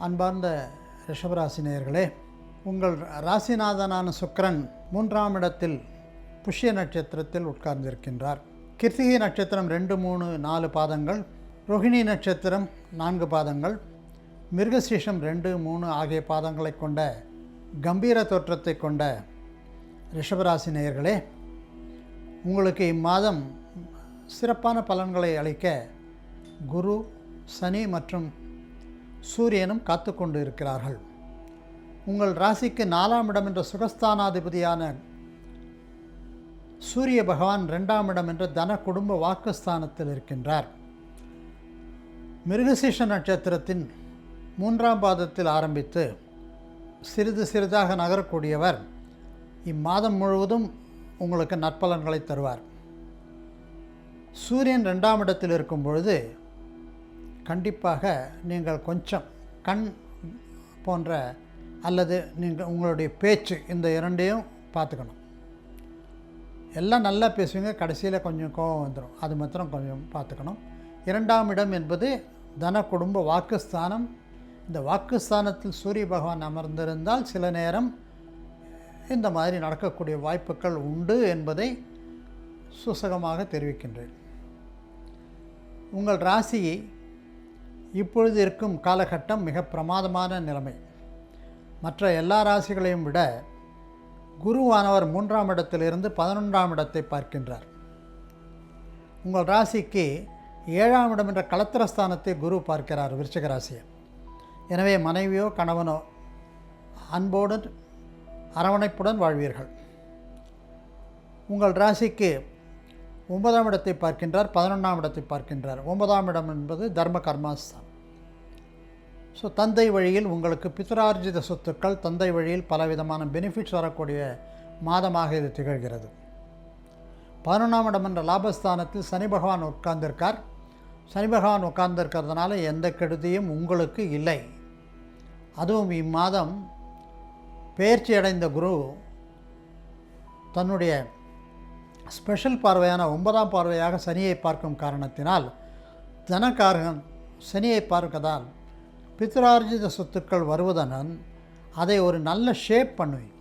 அன்பார்ந்த ரிஷபராசி நேயர்களே, உங்கள் ராசிநாதனான சுக்கிரன் 3ஆம் இடத்தில் புஷ்ய நட்சத்திரத்தில் உட்கார்ந்திருக்கின்றார். கிருத்திகை நட்சத்திரம் 2, 3, 4 பாதங்கள், ரோகிணி நட்சத்திரம் 4 பாதங்கள், மிருகசீஷம் 2, 3 ஆகிய பாதங்களை கொண்ட கம்பீர தோற்றத்தை கொண்ட ரிஷபராசி நேயர்களே, உங்களுக்கு இம்மாதம் சிறப்பான பலன்களை அளிக்க குரு, சனி மற்றும் சூரியனும் காத்து கொண்டு இருக்கிறார்கள். உங்கள் ராசிக்கு 4ஆம் இடம் என்ற சுகஸ்தானாதிபதியான சூரிய பகவான் 2ஆம் இடம் என்ற தன குடும்ப வாக்குஸ்தானத்தில் இருக்கின்றார். மிருகசீஷ நட்சத்திரத்தின் 3ஆம் பாதத்தில் ஆரம்பித்து சிறிது சிறிதாக நகரக்கூடியவர் இம்மாதம் முழுவதும் உங்களுக்கு நற்பலன்களை தருவார். சூரியன் 2ஆம் இடத்தில் இருக்கும் பொழுது கண்டிப்பாக நீங்கள் கொஞ்சம் கண் போன்ற அல்லது நீங்கள் உங்களுடைய பேச்சு இந்த இரண்டையும் பார்த்துக்கணும். எல்லாம் நல்லா பேசுவீங்க, கடைசியில் கொஞ்சம் கோபம் வந்துடும், அது மாத்திரம் கொஞ்சம் பார்த்துக்கணும். 2ஆம் இடம் என்பது தன குடும்ப வாக்குஸ்தானம். இந்த வாக்குஸ்தானத்தில் சூரிய பகவான் அமர்ந்திருந்தால் சில நேரம் இந்த மாதிரி நடக்கக்கூடிய வாய்ப்புகள் உண்டு என்பதை சூசகமாக தெரிவிக்கின்றேன். உங்கள் ராசி இப்பொழுது இருக்கும் காலகட்டம் மிக பிரமாதமான நிலைமை. மற்ற எல்லா ராசிகளையும் விட குருவானவர் 3ஆம் இடத்திலிருந்து 11ஆம் இடத்தை பார்க்கின்றார். உங்கள் ராசிக்கு 7ஆம் இடம் என்ற களத்திரஸ்தானத்தை குரு பார்க்கிறார், விருச்சிக ராசியை. எனவே மனைவியோ கணவனோ அன்போடு அரவணைப்புடன் வாழ்வீர்கள். உங்கள் ராசிக்கு 9ஆம் இடத்தை பார்க்கின்றார், 11ஆம் இடத்தை பார்க்கின்றார். 9ஆம் இடம் என்பது தர்ம கர்மாஸ்தான். ஸோ தந்தை வழியில் உங்களுக்கு பித்ரார்ஜித சொத்துக்கள், தந்தை வழியில் பலவிதமான பெனிஃபிட்ஸ் வரக்கூடிய மாதமாக இது திகழ்கிறது. 11ஆம் இடம் என்ற லாபஸ்தானத்தில் சனி பகவான் உட்கார்ந்திருக்கார். சனி பகவான் உட்கார்ந்திருக்கிறதுனால எந்த கெடுதியும் உங்களுக்கு இல்லை. அதுவும் இம்மாதம் பெயர்ச்சி அடைந்த குரு தன்னுடைய ஸ்பெஷல் பார்வையான 9ஆம் பார்வையாக சனியை பார்க்கும் காரணத்தினால் தனக்காரகன் சனியை பார்க்கதால் பித்ரார்ஜித சொத்துக்கள் வருவதனால் அதை ஒரு நல்ல ஷேப் பண்ணுவீங்க.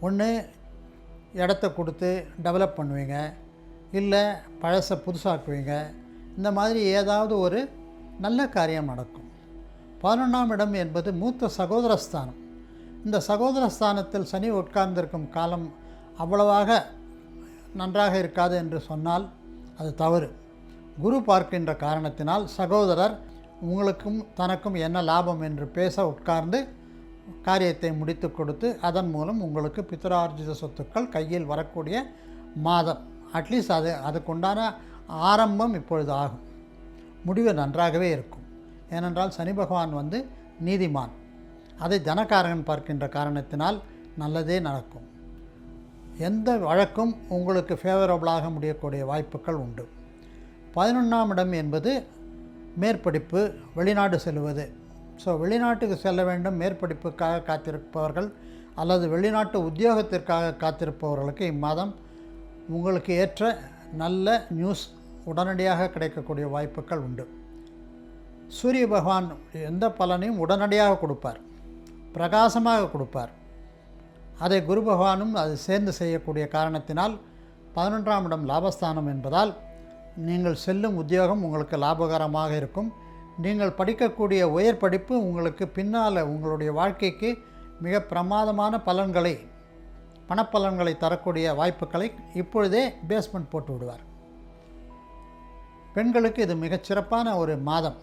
ஒன்று இடத்த கொடுத்து டெவலப் பண்ணுவீங்க, இல்லை பழசை புதுசாக்குவீங்க. இந்த மாதிரி ஏதாவது ஒரு நல்ல காரியம் நடக்கும். 11ஆம் இடம் என்பது மூத்த சகோதரஸ்தானம். இந்த சகோதரஸ்தானத்தில் சனி உட்கார்ந்திருக்கும் காலம் அவ்வளவாக நன்றாக இருக்காது என்று சொன்னால் அது தவறு. குரு பார்க்கின்ற காரணத்தினால் சகோதரர் உங்களுக்கும் தனக்கும் என்ன லாபம் என்று பேச உட்கார்ந்து காரியத்தை முடித்து கொடுத்து அதன் மூலம் உங்களுக்கு பித்ரார்ஜித சொத்துக்கள் கையில் வரக்கூடிய மாதம். அட்லீஸ்ட் அதுக்குண்டான ஆரம்பம் இப்பொழுது ஆகும். முடிவு நன்றாகவே இருக்கும். ஏனென்றால் சனி பகவான் நீதிமான். அதை தனக்காரகன் பார்க்கின்ற காரணத்தினால் நல்லதே நடக்கும். எந்த வழக்கும் உங்களுக்கு ஃபேவரபுளாக முடியக்கூடிய வாய்ப்புகள் உண்டு. 11ஆம் இடம் என்பது மேற்படிப்பு, வெளிநாடு செல்வது. ஸோ வெளிநாட்டுக்கு செல்ல வேண்டும், மேற்படிப்புக்காக காத்திருப்பவர்கள் அல்லது வெளிநாட்டு உத்தியோகத்திற்காக காத்திருப்பவர்களுக்கு இம்மாதம் உங்களுக்கு ஏற்ற நல்ல நியூஸ் உடனடியாக கிடைக்கக்கூடிய வாய்ப்புகள் உண்டு. சூரிய பகவான் எந்த பலனையும் உடனடியாக கொடுப்பார், பிரகாசமாக கொடுப்பார். அதை குரு பகவானும் அது சேர்ந்து செய்யக்கூடிய காரணத்தினால் 11ஆம் இடம் லாபஸ்தானம் என்பதால் நீங்கள் செல்லும் உத்தியோகம் உங்களுக்கு லாபகரமாக இருக்கும். நீங்கள் படிக்கக்கூடிய உயர் படிப்பு உங்களுக்கு பின்னால் உங்களுடைய வாழ்க்கைக்கு மிக பிரமாதமான பலன்களை, பணப்பலன்களை தரக்கூடிய வாய்ப்புகளை இப்பொழுதே பேஸ்மெண்ட் போட்டு விடுவார். பெண்களுக்கு இது மிகச்சிறப்பான ஒரு மாதம்.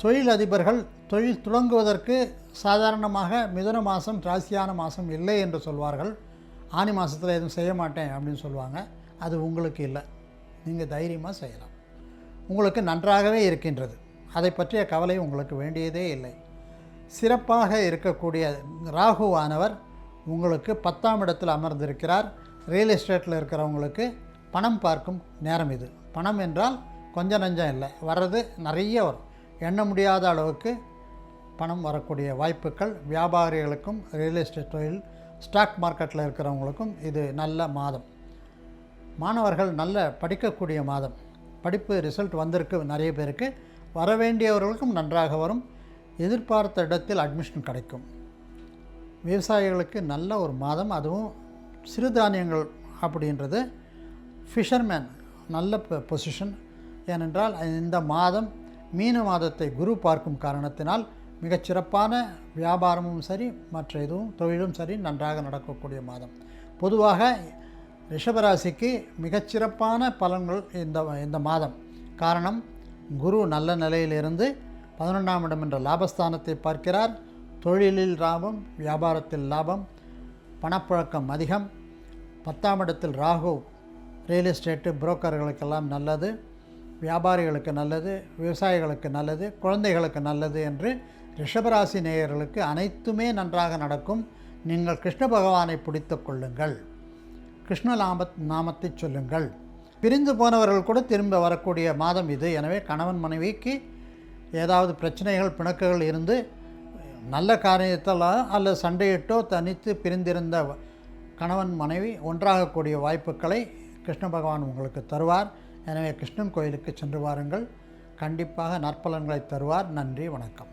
தொழில் அதிபர்கள் தொழில் தொடங்குவதற்கு சாதாரணமாக மிதுன மாதம் ராசியான மாதம் இல்லை என்று சொல்வார்கள். ஆனி மாதத்தில் எதுவும் செய்ய மாட்டேன் அப்படின்னு சொல்லுவாங்க. அது உங்களுக்கு இல்லை. நீங்கள் தைரியமாக செய்யலாம். உங்களுக்கு நன்றாகவே இருக்கின்றது. அதை பற்றிய கவலை உங்களுக்கு வேண்டியதே இல்லை. சிறப்பாக இருக்கக்கூடிய ராகுவானவர் உங்களுக்கு 10ஆம் இடத்தில் அமர்ந்திருக்கிறார். ரியல் எஸ்டேட்டில் இருக்கிறவங்களுக்கு பணம் பார்க்கும் நேரம் இது. பணம் என்றால் கொஞ்சம் நஞ்சம் இல்லை, வர்றது நிறைய வரும். எண்ண முடியாத அளவுக்கு பணம் வரக்கூடிய வாய்ப்புகள் வியாபாரிகளுக்கும், ரியல் எஸ்டேட் தொழில், ஸ்டாக் மார்க்கெட்டில் இருக்கிறவங்களுக்கும் இது நல்ல மாதம். மாணவர்கள் நல்ல படிக்கக்கூடிய மாதம். படிப்பு ரிசல்ட் வந்திருக்கு, நிறைய பேருக்கு வரவேண்டியவர்களுக்கும் நன்றாக வரும். எதிர்பார்த்த இடத்தில் அட்மிஷன் கிடைக்கும். விவசாயிகளுக்கு நல்ல ஒரு மாதம். அதுவும் சிறுதானியங்கள் அப்படின்றது ஃபிஷர்மேன் நல்ல பொசிஷன். ஏனென்றால் இந்த மாதம் மீன மாதத்தை குரு பார்க்கும் காரணத்தினால் மிகச்சிறப்பான வியாபாரமும் சரி, மற்ற இதுவும் தொழிலும் சரி நன்றாக நடக்கக்கூடிய மாதம். பொதுவாக ரிஷபராசிக்கு மிகச்சிறப்பான பலன்கள் இந்த மாதம். காரணம், குரு நல்ல நிலையிலிருந்து 11ஆம் இடம் என்ற லாபஸ்தானத்தை பார்க்கிறார். தொழிலில் லாபம், வியாபாரத்தில் லாபம், பணப்புழக்கம் அதிகம். 10ஆம் இடத்தில் ராகு, ரியல் எஸ்டேட்டு புரோக்கர்களுக்கெல்லாம் நல்லது, வியாபாரிகளுக்கு நல்லது, விவசாயிகளுக்கு நல்லது, குழந்தைகளுக்கு நல்லது என்று ரிஷபராசி நேயர்களுக்கு அனைத்துமே நன்றாக நடக்கும். நீங்கள் கிருஷ்ண பகவானை பிடித்து கொள்ளுங்கள், கிருஷ்ண நாமத்தை சொல்லுங்கள். பிரிந்து போனவர்கள் கூட திரும்ப வரக்கூடிய மாதம் இது. எனவே கணவன் மனைவிக்கு ஏதாவது பிரச்சனைகள், பிணக்குகள் இருந்து நல்ல காரியத்தால் அல்லது சண்டையிட்டோ தனித்து பிரிந்திருந்த கணவன் மனைவி ஒன்றாகக்கூடிய வாய்ப்புகளை கிருஷ்ண பகவான் உங்களுக்கு தருவார். எனவே கிருஷ்ணன் கோயிலுக்கு சென்று வாருங்கள், கண்டிப்பாக நற்பலன்களை தருவார். நன்றி, வணக்கம்.